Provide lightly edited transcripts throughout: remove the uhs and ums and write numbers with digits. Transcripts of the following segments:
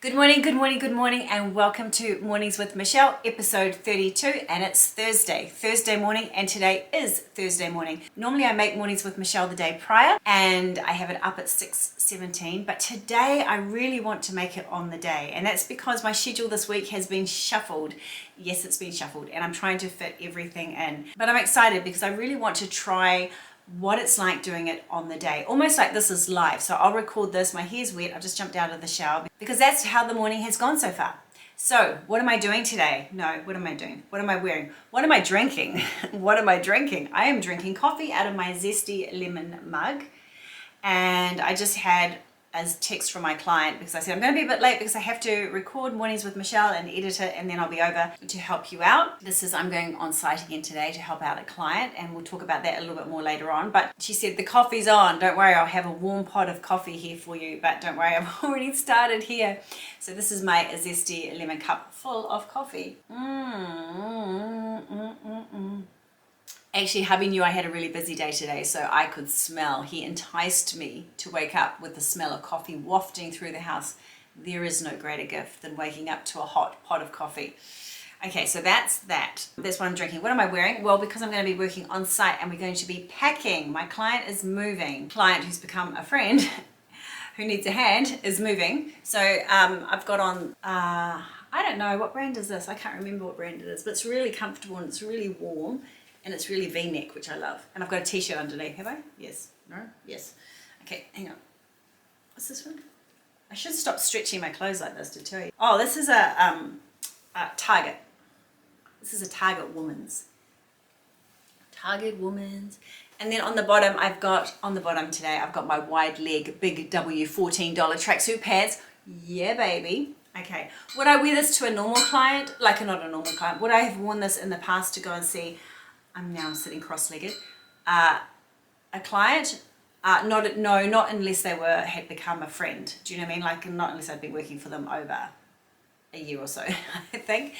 Good morning, good morning, good morning, and welcome to Mornings with Michelle, episode 32, and it's Thursday morning, and today is Thursday morning. Normally I make Mornings with Michelle the day prior, and I have it up at 6:17, but today I really want to make it on the day, and that's because my schedule this week has been shuffled. Yes, it's been shuffled, and I'm trying to fit everything in, but I'm excited because I really want to try what it's like doing it on the day, almost like this is live. So I'll record this, my hair's wet, I've just jumped out of the shower because that's how the morning has gone so far. So what am I doing today? No, what am I doing? What am I wearing? What am I drinking? What am I drinking? I am drinking coffee out of my Zesty lemon mug, and I just had as text from my client because I said I'm going to be a bit late because I have to record Mornings with Michelle and edit it, and then I'll be over to help you out. I'm going on site again today to help out a client, and we'll talk about that a little bit more later on. But she said the coffee's on, don't worry, I'll have a warm pot of coffee here for you, but don't worry, I've already started here. So this is my Zesty lemon cup full of coffee. Actually, hubby knew I had a really busy day today, so I could smell. He enticed me to wake up with the smell of coffee wafting through the house. There is no greater gift than waking up to a hot pot of coffee. Okay, so that's that. That's what I'm drinking. What am I wearing? Well, because I'm going to be working on site and we're going to be packing. My client is moving. Client who's become a friend who needs a hand is moving. So I've got on, I don't know, what brand is this? I can't remember what brand it is, but it's really comfortable and it's really warm. And it's really V-neck, which I love. And I've got a t-shirt underneath, have I? Yes. No? Yes. Okay, hang on. What's this one? I should stop stretching my clothes like this to tell you. Oh, this is a Target. This is a Target Woman's. Target Woman's. And then on the bottom today, I've got my wide leg, big W $14 tracksuit pants. Yeah, baby. Okay. Would I wear this to a normal client? Like, not a normal client. Would I have worn this in the past to go and see... I'm now sitting cross-legged. A client, not unless they had become a friend. Do you know what I mean? Like, not unless I'd been working for them over a year or so, I think.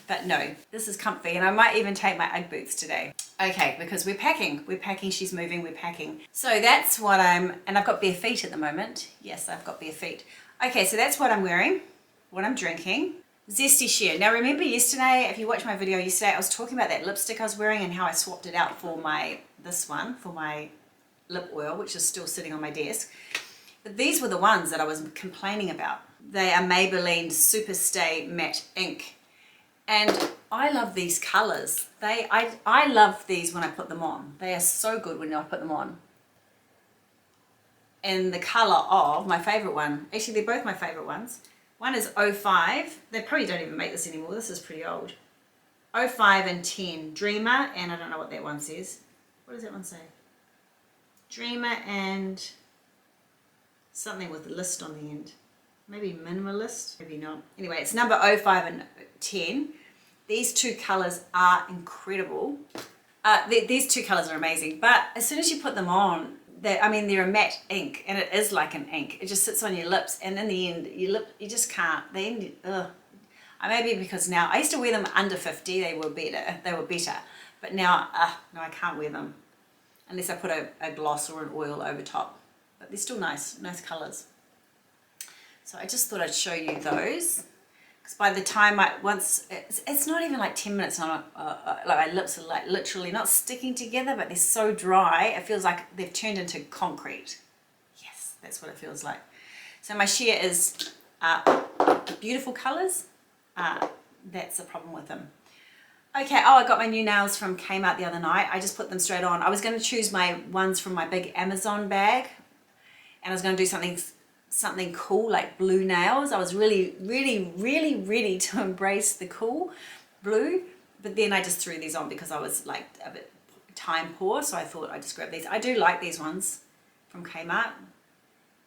But no, this is comfy, and I might even take my Ugg boots today. Okay, because we're packing, she's moving, we're packing. So that's what and I've got bare feet at the moment. Yes, I've got bare feet. Okay, so that's what I'm wearing, what I'm drinking. Zesty Sheer. Now remember yesterday, if you watched my video yesterday, I was talking about that lipstick I was wearing and how I swapped it out for my lip oil, which is still sitting on my desk. But these were the ones that I was complaining about. They are Maybelline Super Stay Matte Ink. And I love these colors. I love these when I put them on. They are so good when I put them on. And the color of my favorite one, actually they're both my favorite ones. One is 05, they probably don't even make this anymore, this is pretty old. 05 and 10, Dreamer, and I don't know what that one says. What does that one say? Dreamer and something with a list on the end. Maybe minimalist, maybe not. Anyway, it's number 05 and 10. These two colors are incredible. These two colors are amazing, but as soon as you put them on, they're a matte ink, and it is like an ink. It just sits on your lips, and in the end, you just can't. Maybe because now, I used to wear them under 50, they were better. But now, no, I can't wear them unless I put a gloss or an oil over top. But they're still nice colors. So I just thought I'd show you those. Because by the time it's not even like 10 minutes on, like my lips are like literally not sticking together, but they're so dry, it feels like they've turned into concrete. Yes, that's what it feels like. So my sheer is beautiful colors. That's the problem with them. Okay, I got my new nails from Kmart the other night. I just put them straight on. I was going to choose my ones from my big Amazon bag, and I was going to do something cool like blue nails. I was really ready to embrace the cool blue, but then I just threw these on because I was like a bit time poor, so I thought I'd just grab these. I do like these ones from Kmart.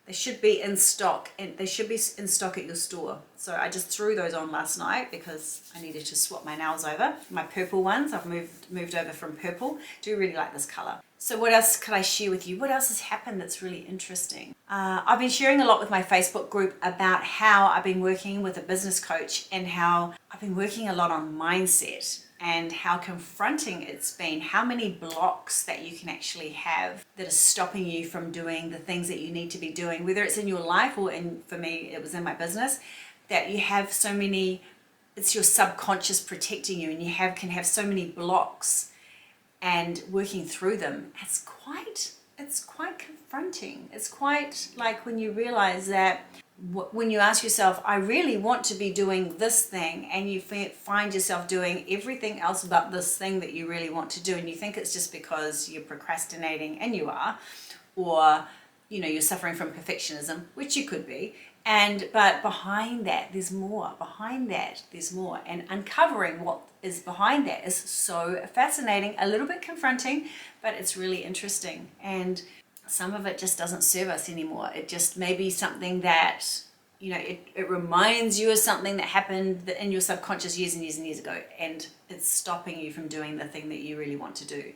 They should be in stock, and they should be in stock at your store. So I just threw those on last night because I needed to swap my nails over. My purple ones, I've moved over from purple. Do really like this color. So what else could I share with you? What else has happened that's really interesting? I've been sharing a lot with my Facebook group about how I've been working with a business coach and how I've been working a lot on mindset and how confronting it's been, how many blocks that you can actually have that are stopping you from doing the things that you need to be doing, whether it's in your life or for me, it was in my business. that you have so many, it's your subconscious protecting you, and you can have so many blocks, and working through them, it's quite confronting. It's quite like when you realize that when you ask yourself, I really want to be doing this thing, and you find yourself doing everything else but this thing that you really want to do, and you think it's just because you're procrastinating, and you are, or you're suffering from perfectionism, which you could be, but behind that there's more. And uncovering what is behind that is so fascinating, a little bit confronting, but it's really interesting. And some of it just doesn't serve us anymore. It just may be something that, it reminds you of something that happened in your subconscious years and years and years ago, and it's stopping you from doing the thing that you really want to do.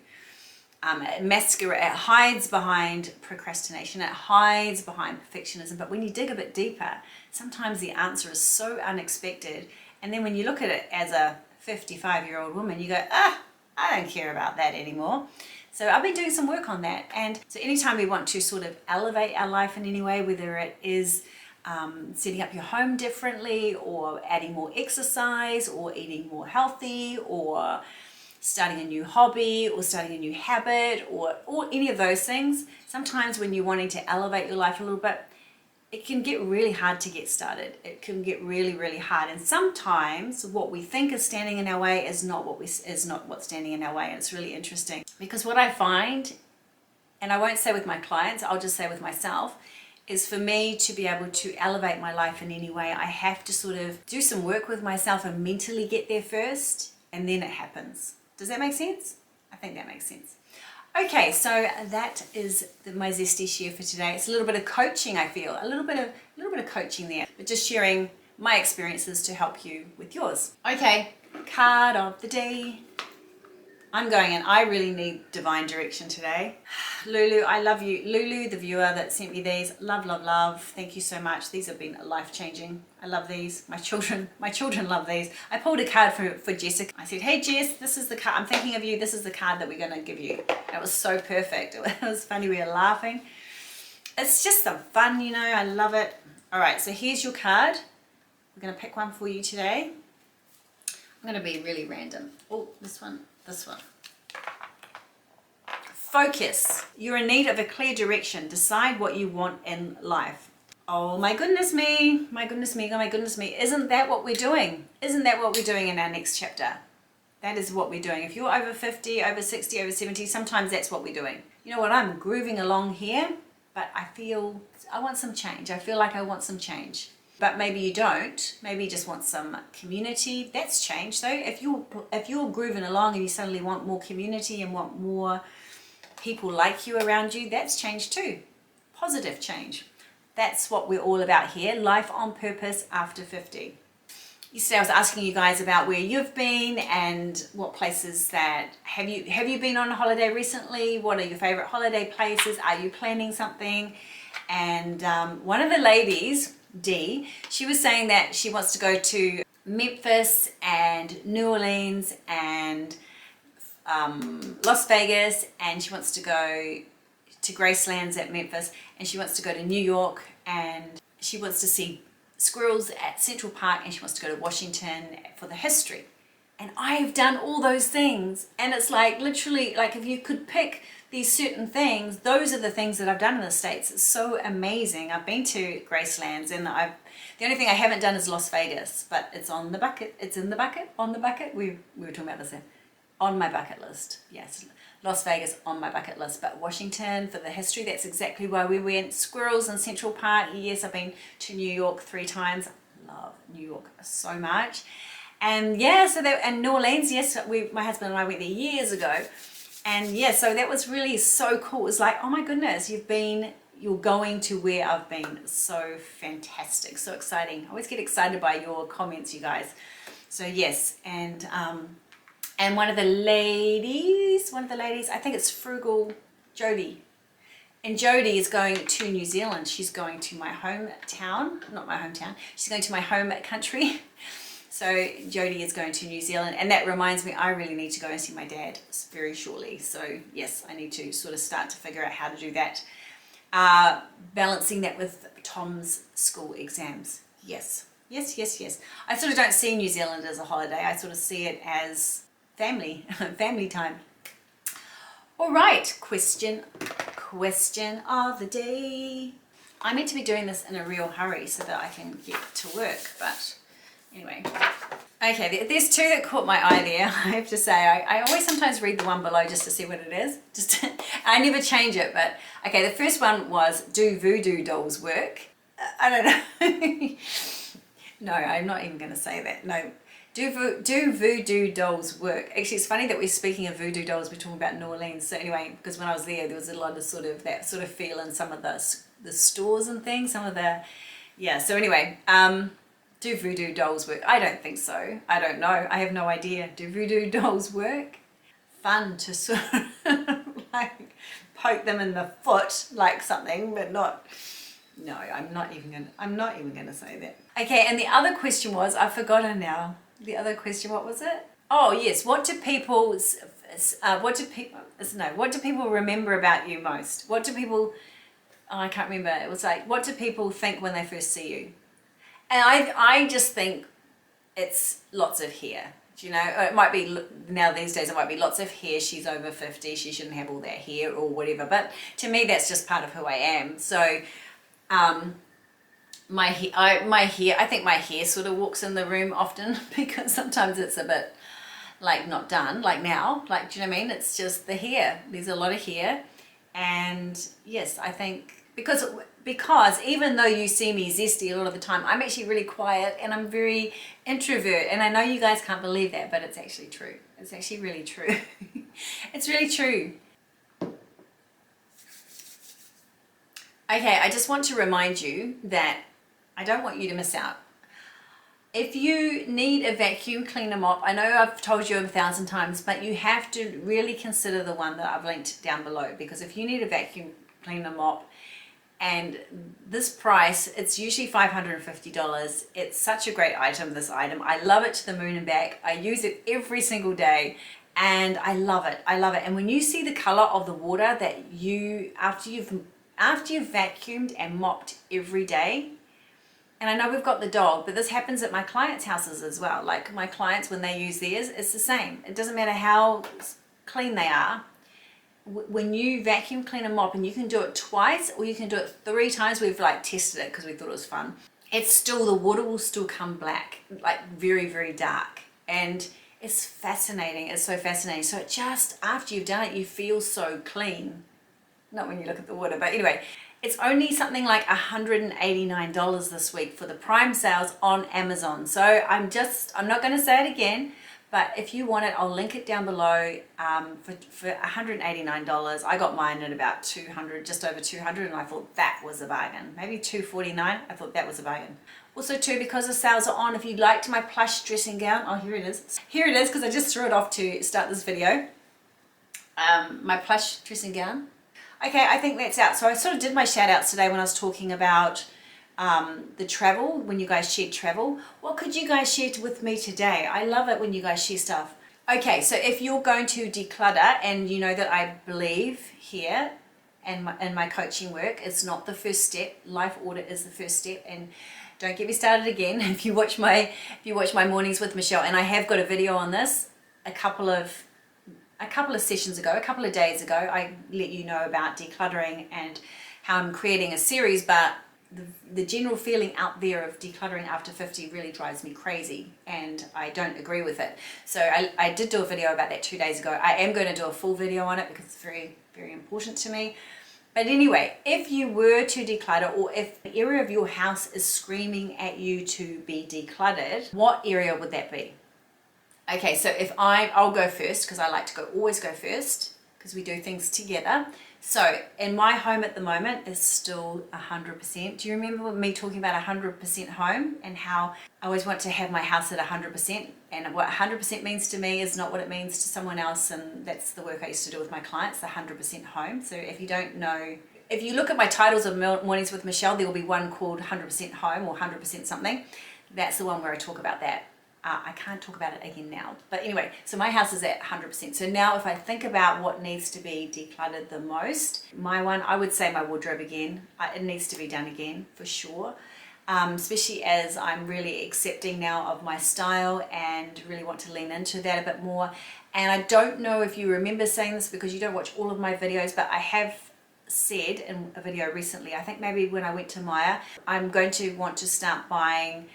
It hides behind procrastination, it hides behind perfectionism, but when you dig a bit deeper, sometimes the answer is so unexpected, and then when you look at it as a 55-year-old woman, you go, I don't care about that anymore. So I've been doing some work on that. And so anytime we want to sort of elevate our life in any way, whether it is setting up your home differently, or adding more exercise, or eating more healthy, or starting a new hobby, or starting a new habit, or any of those things, sometimes when you're wanting to elevate your life a little bit, it can get really hard to get started. It can get really, really hard. And sometimes what we think is standing in our way is not what's standing in our way. And it's really interesting, because what I find, and I won't say with my clients, I'll just say with myself, is for me to be able to elevate my life in any way, I have to sort of do some work with myself and mentally get there first, and then it happens. Does that make sense? I think that makes sense. Okay, so that is my Zesty share for today. It's a little bit of coaching, I feel, a little bit of coaching there, but just sharing my experiences to help you with yours. Okay, card of the day. I'm going in. I really need divine direction today. Lulu, I love you. Lulu, the viewer that sent me these, love, love, love. Thank you so much. These have been life-changing. I love these. My children love these. I pulled a card for Jessica. I said, hey Jess, this is the card. I'm thinking of you. This is the card that we're going to give you. And it was so perfect. It was funny. We were laughing. It's just some fun, I love it. All right, so here's your card. We're going to pick one for you today. I'm going to be really random. Oh, this one. Focus. You're in need of a clear direction. Decide what you want in life. Oh my goodness me. My goodness me. Oh my goodness me. Isn't that what we're doing? Isn't that what we're doing in our next chapter? That is what we're doing. If you're over 50, over 60, over 70, sometimes that's what we're doing. You know what? I'm grooving along here, but I feel I want some change. I feel like I want some change. But maybe you don't. Maybe you just want some community. That's change though. If you're grooving along and you suddenly want more community and want more people like you around you, that's change too. Positive change. That's what we're all about here. Life on purpose after 50. Yesterday I was asking you guys about where you've been and what places that have you been on a holiday recently? What are your favorite holiday places? Are you planning something? And one of the ladies, D, she was saying that she wants to go to Memphis and New Orleans and Las Vegas, and she wants to go to Gracelands at Memphis, and she wants to go to New York, and she wants to see squirrels at Central Park, and she wants to go to Washington for the history. And I've done all those things, and it's like literally, like if you could pick these certain things, those are the things that I've done in the States. It's so amazing. I've been to Gracelands, and the only thing I haven't done is Las Vegas, but it's on the bucket. It's in the bucket, on the bucket. We were talking about this there. On my bucket list. Yes, Las Vegas on my bucket list, but Washington for the history, that's exactly why we went. Squirrels in Central Park. Yes, I've been to New York 3 times. I love New York so much. And yeah, so and New Orleans, yes, my husband and I went there years ago. And yeah, so that was really so cool. It was like, oh my goodness, you're going to where I've been. So fantastic, so exciting. I always get excited by your comments, you guys. So yes, and one of the ladies, I think it's Frugal Jody. And Jody is going to New Zealand. She's going to my hometown, not my hometown. She's going to my home country. So Jody is going to New Zealand, and that reminds me I really need to go and see my dad very shortly. So yes, I need to sort of start to figure out how to do that. Balancing that with Tom's school exams. Yes, Yes, yes, yes. I sort of don't see New Zealand as a holiday. I sort of see it as family, family time. All right, question of the day. I meant to be doing this in a real hurry so that I can get to work, but anyway. Okay, there's two that caught my eye there. I have to say, I always sometimes read the one below just to see what it is. I never change it, but okay, the first one was, do voodoo dolls work? I don't know. No, I'm not even going to say that. No. Do voodoo dolls work? Actually, it's funny that we're speaking of voodoo dolls, we're talking about New Orleans. So anyway, because when I was there was a lot of sort of that sort of feel in some of the stores and things, some of the, yeah. So anyway, do voodoo dolls work? I don't think so. I don't know. I have no idea. Do voodoo dolls work? Fun to sort of like poke them in the foot like something, but not. No, I'm not even gonna say that. Okay, and the other question was, I've forgotten now. The other question, what was it? Oh yes, what do people remember about you most? What do people, oh, I can't remember. It was like, what do people think when they first see you? And I just think it's lots of hair. You know, it might be, now these days it might be lots of hair, she's over 50, she shouldn't have all that hair or whatever. But to me, that's just part of who I am. So my hair, I think my hair sort of walks in the room often because sometimes it's a bit like not done, like now, like, do you know what I mean? It's just the hair. There's a lot of hair. And yes, I think because even though you see me zesty a lot of the time, I'm actually really quiet and I'm very introvert. And I know you guys can't believe that, but it's actually true. It's actually really true. It's really true. Okay, I just want to remind you that I don't want you to miss out. If you need a vacuum cleaner mop, I know I've told you 1,000 times, but you have to really consider the one that I've linked down below, because if you need a vacuum cleaner mop and this price, it's usually $550. It's such a great item, this item. I love it to the moon and back. I use it every single day and I love it. I love it. And when you see the color of the water that you, after you've vacuumed and mopped every day, and I know we've got the dog, but this happens at my clients' houses as well. Like my clients, when they use theirs, it's the same. It doesn't matter how clean they are. When you vacuum clean a mop, and you can do it twice or you can do it 3 times, we've like tested it because we thought it was fun. It's still, the water will still come black, like very, very dark. And it's fascinating. It's so fascinating. So just after you've done it, you feel so clean. Not when you look at the water, but anyway. It's only something like $189 this week for the Prime sales on Amazon. So I'm not going to say it again, but if you want it, I'll link it down below for $189. I got mine at about 200, just over 200, and I thought that was a bargain. Maybe 249, I thought that was a bargain. Also too, because the sales are on, if you liked my plush dressing gown, oh, here it is. Here it is, because I just threw it off to start this video. My plush dressing gown. Okay, I think that's out. So I sort of did my shout outs today when I was talking about the travel, when you guys shared travel. What could you guys share with me today? I love it when you guys share stuff. Okay, so if you're going to declutter, and you know that I believe here and in my coaching work, it's not the first step. Life order is the first step. And don't get me started again. If you watch my mornings with Michelle, and I have got a video on this, a couple of sessions ago, a couple of days ago, I let you know about decluttering and how I'm creating a series, but the general feeling out there of decluttering after 50 really drives me crazy, and I don't agree with it. So I did do a video about that 2 days ago. I am going to do a full video on it because it's very, very important to me. But anyway, if you were to declutter, or if the area of your house is screaming at you to be decluttered, what area would that be? Okay, so if I'll go first, because I like to always go first, because we do things together. So in my home at the moment is still 100%. Do you remember me talking about 100% home and how I always want to have my house at 100%? And what 100% means to me is not what it means to someone else, and that's the work I used to do with my clients, the 100% home. So if you don't know, if you look at my titles of Mornings with Michelle, there will be one called 100% home or 100% something. That's the one where I talk about that. I can't talk about it again now. But anyway, so my house is at 100%. So now if I think about what needs to be decluttered the most, my one, I would say my wardrobe again. It needs to be done again for sure. especially as I'm really accepting now of my style and really want to lean into that a bit more. And I don't know if you remember saying this because you don't watch all of my videos, but I have said in a video recently, I think maybe when I went to Maya, I'm going to want to start buying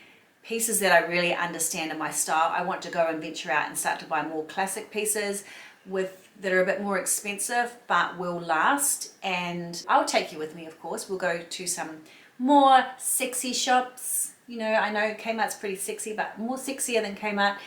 pieces that I really understand in my style. I want to go and venture out and start to buy more classic pieces that are a bit more expensive but will last, and I'll take you with me, of course. We'll go to some more sexy shops. You know, I know Kmart's pretty sexy, but more sexier than Kmart,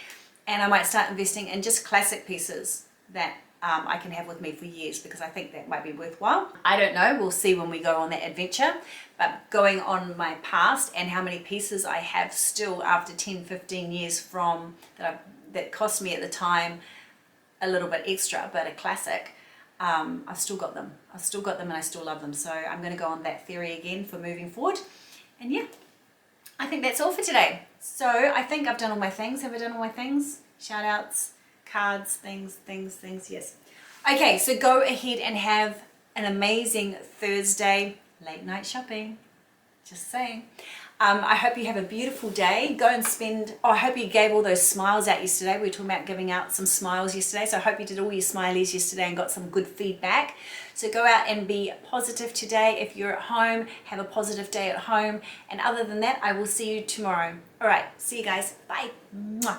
and I might start investing in just classic pieces that I can have with me for years, because I think that might be worthwhile. I don't know, we'll see when we go on that adventure, but going on my past and how many pieces I have still after 10-15 years from that cost me at the time a little bit extra, but a classic, I've still got them. I've still got them and I still love them. So I'm going to go on that theory again for moving forward. And yeah, I think that's all for today. So I think I've done all my things. Have I done all my things? Shout outs, cards, things, yes. Okay, so go ahead and have an amazing Thursday late night shopping. Just saying. I hope you have a beautiful day. Go and spend, I hope you gave all those smiles out yesterday. We were talking about giving out some smiles yesterday. So I hope you did all your smileys yesterday and got some good feedback. So go out and be positive today. If you're at home, have a positive day at home. And other than that, I will see you tomorrow. All right, see you guys. Bye. Mwah.